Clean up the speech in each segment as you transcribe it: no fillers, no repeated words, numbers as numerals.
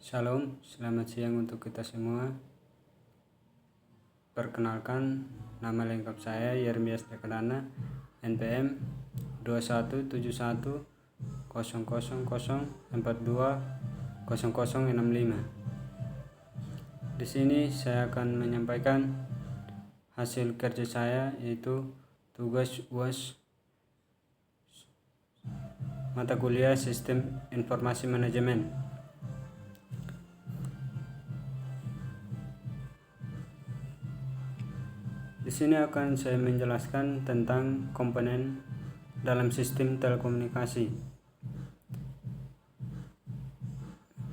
Shalom, selamat siang untuk kita semua. Perkenalkan, nama lengkap saya Yermias Dekadana, NPM 21710000420065. Di sini saya akan menyampaikan hasil kerja saya, yaitu tugas UAS mata kuliah Sistem Informasi Manajemen. Di sini akan saya menjelaskan tentang komponen dalam sistem telekomunikasi.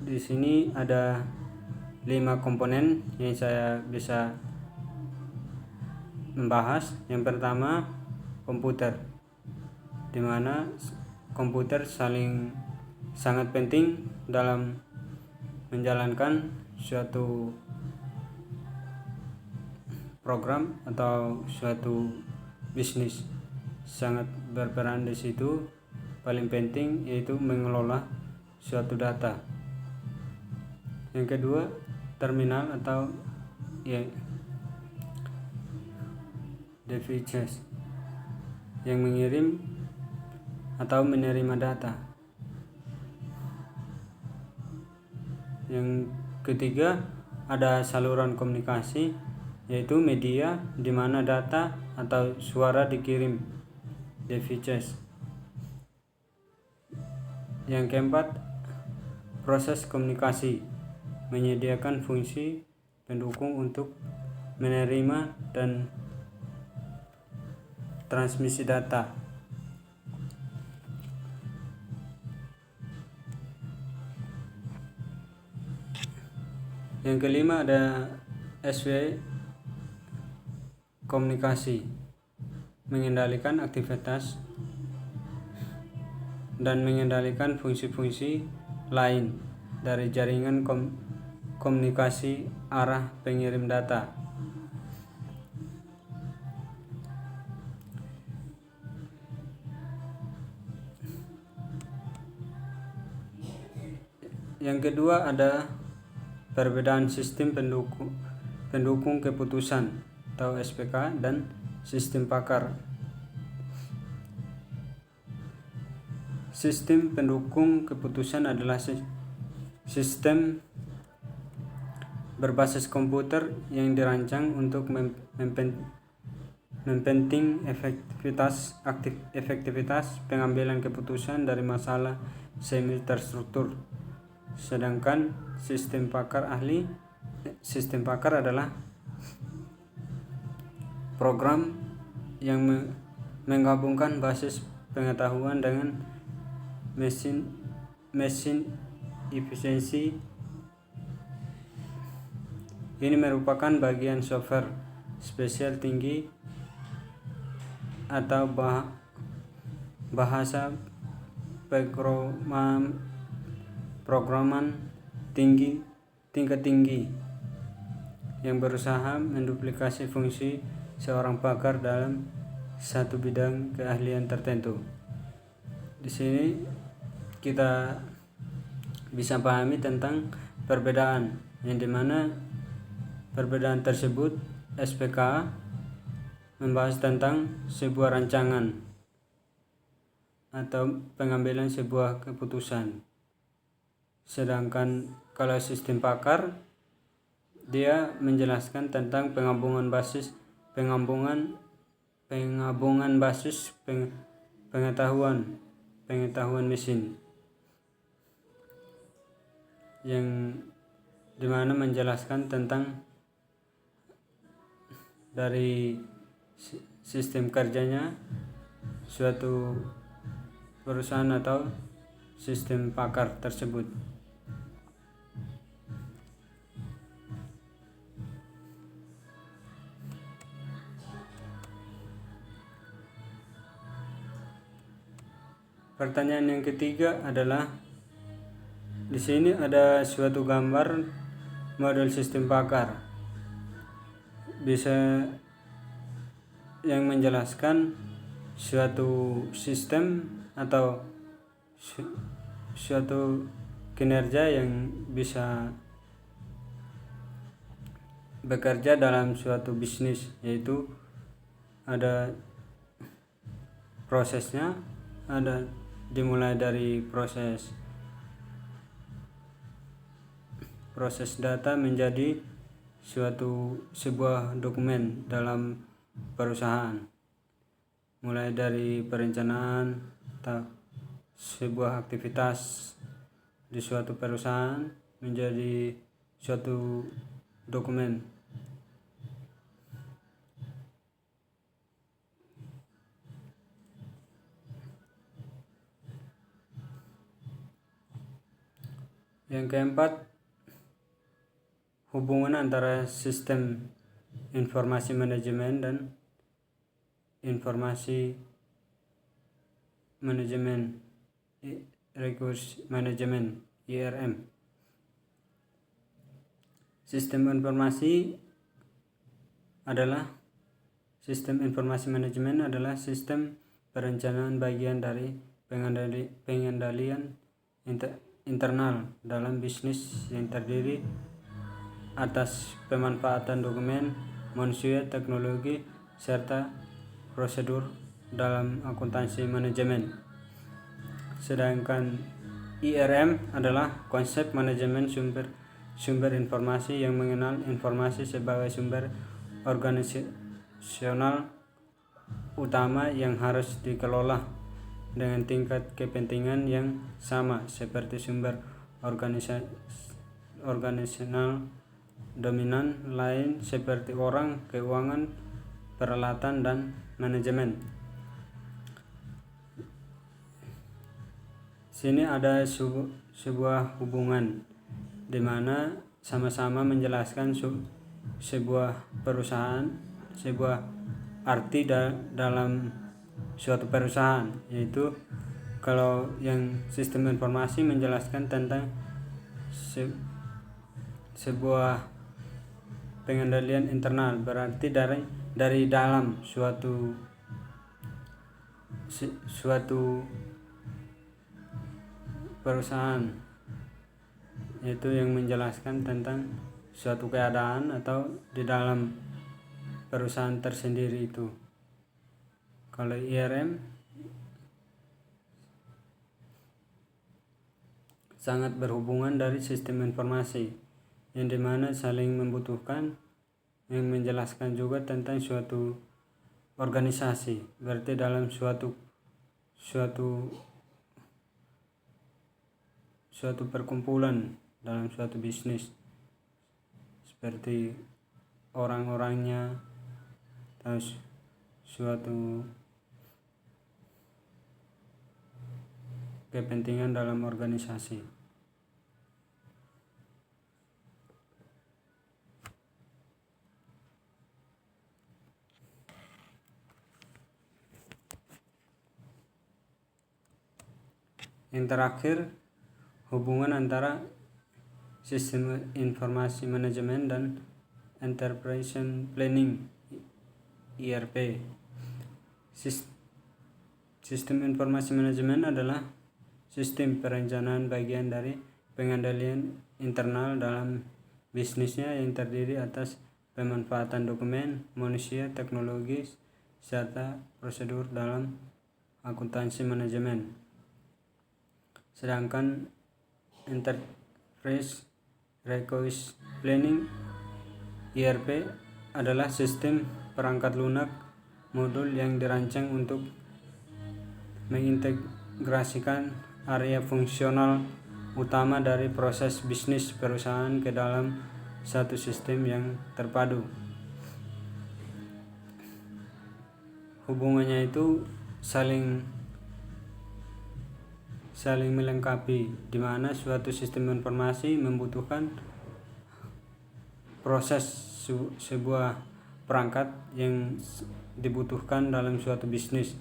Di sini ada 5 komponen yang saya bisa membahas. Yang pertama, komputer, di mana komputer sangat penting dalam menjalankan suatu program atau suatu bisnis. Sangat berperan di situ. Paling penting yaitu mengelola suatu data. Yang kedua, terminal atau devices yang mengirim atau menerima data. Yang ketiga, ada saluran komunikasi, yaitu media di mana data atau suara dikirim, devices. Yang keempat, proses komunikasi, menyediakan fungsi pendukung untuk menerima dan transmisi data. Yang kelima, ada SW komunikasi, mengendalikan aktivitas dan mengendalikan fungsi-fungsi lain dari jaringan komunikasi arah pengirim data. Yang kedua, ada perbedaan sistem pendukung keputusan atau SPK dan sistem pakar. Sistem pendukung keputusan adalah sistem berbasis komputer yang dirancang untuk mempenting efektivitas pengambilan keputusan dari masalah semi terstruktur. Sedangkan sistem pakar adalah program yang menggabungkan basis pengetahuan dengan mesin efisiensi. Ini merupakan bagian software spesial tinggi atau bahasa programan tingkat tinggi yang berusaha menduplikasi fungsi seorang pakar dalam satu bidang keahlian tertentu. Di sini kita bisa pahami tentang perbedaan, yang dimana perbedaan tersebut SPK membahas tentang sebuah rancangan atau pengambilan sebuah keputusan. Sedangkan kalau sistem pakar, dia menjelaskan tentang penggabungan basis pengetahuan mesin, yang dimana menjelaskan tentang dari sistem kerjanya suatu perusahaan atau sistem pakar tersebut. Pertanyaan yang ketiga adalah, di sini ada suatu gambar model sistem pakar, bisa yang menjelaskan suatu sistem atau suatu kinerja yang bisa bekerja dalam suatu bisnis, yaitu ada prosesnya, ada dimulai dari proses data menjadi sebuah dokumen dalam perusahaan, mulai dari perencanaan sebuah aktivitas di suatu perusahaan menjadi suatu dokumen. Yang keempat, hubungan antara sistem informasi manajemen dan informasi manajemen resource management IRM. Sistem informasi manajemen adalah sistem perencanaan bagian dari pengendalian internal dalam bisnis yang terdiri atas pemanfaatan dokumen, manusia, teknologi, serta prosedur dalam akuntansi manajemen. Sedangkan IRM adalah konsep manajemen sumber informasi yang mengenal informasi sebagai sumber organisasional utama yang harus dikelola dengan tingkat kepentingan yang sama seperti sumber organisasional dominan lain seperti orang, keuangan, peralatan, dan manajemen. Sini ada sebuah hubungan di mana sama-sama menjelaskan sebuah perusahaan, sebuah arti dalam suatu perusahaan, yaitu kalau yang sistem informasi menjelaskan tentang sebuah pengendalian internal, berarti dari dalam suatu perusahaan, yaitu yang menjelaskan tentang suatu keadaan atau di dalam perusahaan tersendiri itu. Kalau IRM sangat berhubungan dari sistem informasi yang dimana saling membutuhkan, yang menjelaskan juga tentang suatu organisasi, berarti dalam suatu perkumpulan dalam suatu bisnis, seperti orang-orangnya atau suatu kepentingan dalam organisasi. Yang terakhir, hubungan antara sistem informasi manajemen dan enterprise planning ERP. Sistem informasi manajemen adalah sistem perencanaan bagian dari pengendalian internal dalam bisnisnya yang terdiri atas pemanfaatan dokumen, manusia, teknologi, serta prosedur dalam akuntansi manajemen. Sedangkan Enterprise Resource Planning ERP adalah sistem perangkat lunak modul yang dirancang untuk mengintegrasikan area fungsional utama dari proses bisnis perusahaan ke dalam satu sistem yang terpadu. Hubungannya itu saling melengkapi, di mana suatu sistem informasi membutuhkan proses sebuah perangkat yang dibutuhkan dalam suatu bisnis.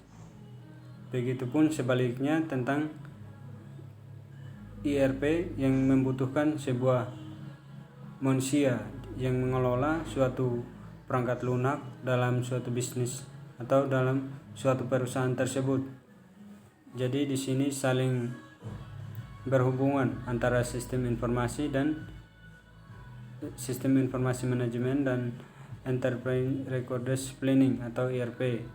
Begitupun sebaliknya tentang ERP yang membutuhkan sebuah manusia yang mengelola suatu perangkat lunak dalam suatu bisnis atau dalam suatu perusahaan tersebut. Jadi di sini saling berhubungan antara sistem informasi manajemen dan Enterprise Records Planning atau ERP.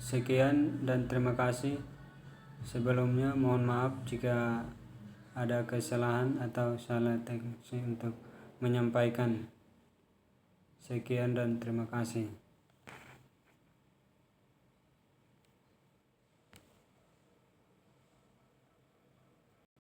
Sekian dan terima kasih. Sebelumnya mohon maaf jika ada kesalahan atau salah teknis untuk menyampaikan. Sekian dan terima kasih.